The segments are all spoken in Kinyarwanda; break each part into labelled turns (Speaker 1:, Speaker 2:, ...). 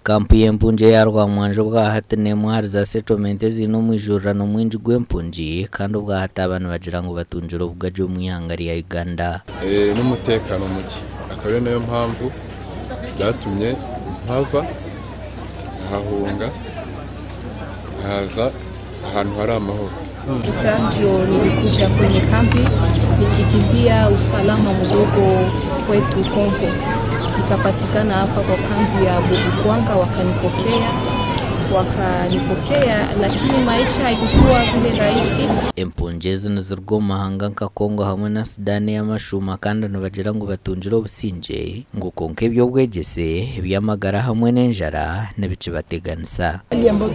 Speaker 1: Kampu y'empungi ya Rwampara bwahatanemu hari za settlement zino mwijurano mwinji gw'empungi kandi bwahata abantu bagira ngo batunjira ubwaje mu ihangari ya Uganda
Speaker 2: n'umutekano muke akaba nayo mpamvu byatumye mpava hahunga haza ahantu hari amahoro.
Speaker 3: Ndio nilikuja kwenye kambi nikikimbia usalama mdogo kwetu Kongo. Nikapatikana hapa kwa kambi ya Bw'okureeberera, wakanipokea lakini maisha haikuwa vile rahisi.
Speaker 1: Empungi z'urwo mahanga nka Kongo hamwe na Sudani y'amashuma kandi nabagira ngo batunjira obusinge ngo konke by'obwegyese byamagara hamwe n'enjara n'ebice bateganisa.
Speaker 4: Hali ambayo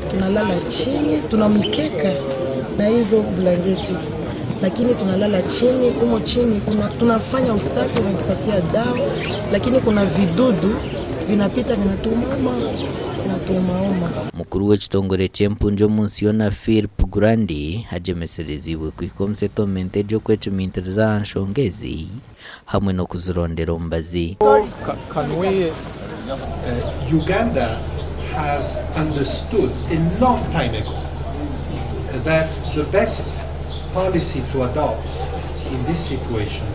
Speaker 4: tunalala chini, tunamkeka na hizo blanketi, lakini tunalala chini. Humo chini tunafanya usafi, wanatupatia dawa, lakini kuna vidudu vinapita vinatuuma.
Speaker 1: Mukuru w'ekitongore ky'empungi omunsi yona Philip Grandi hajemeserezibwe kwihika settlement ejo kwecimintiriza hanshongezi hamwe no kuzirondera omubazi.
Speaker 5: Kamwenge, Uganda has understood a long time ago that the best policy to adopt in this situation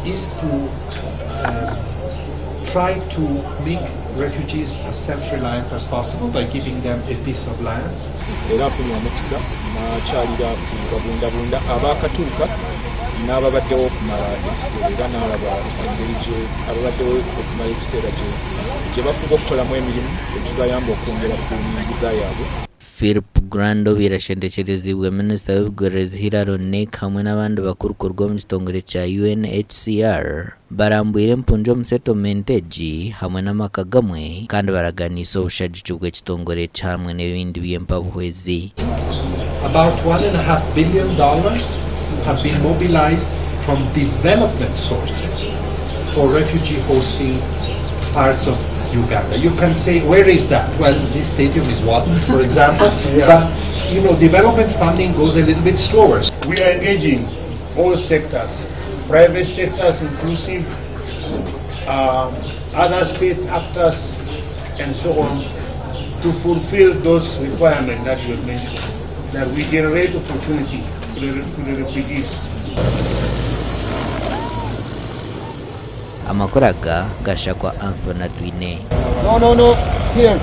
Speaker 5: is to try to make refugees as self-reliant as possible by giving them a piece of land.
Speaker 6: Era kunywa mukisa na kyalira kubabunda abakatuuka n'ababaddewo okumala ekiseera n'alaba engeri ababaddewo okumala ekiseera gye bafuba okukolamu emirimu ekibayamba okwongera ku nyingiza yaabwe.
Speaker 1: Philip Grandi birashendekerezibwa minisita w'ebigorozi Hilary Nek hamwe n'abandi bakuru mu kitongore cya UNHCR barambwira empungi omu settlement egi hamwe n'amaka gamwe kandi baraganisa obushagiki bw'ekitongore hamwe n'ebindi by'empabuhwezi.
Speaker 5: About $1.5 billion have been mobilized from development sources for refugee hosting parts of Uganda. You can say, where is that? Well, this stadium is one, for example. But, development funding goes a little bit slower.
Speaker 7: We are engaging all sectors, private sectors inclusive, other state actors, and so on, to fulfill those requirements that you have mentioned, that we generate opportunity for the refugees.
Speaker 1: Amakoraga gashakwa Anthony Twine.
Speaker 7: No, here.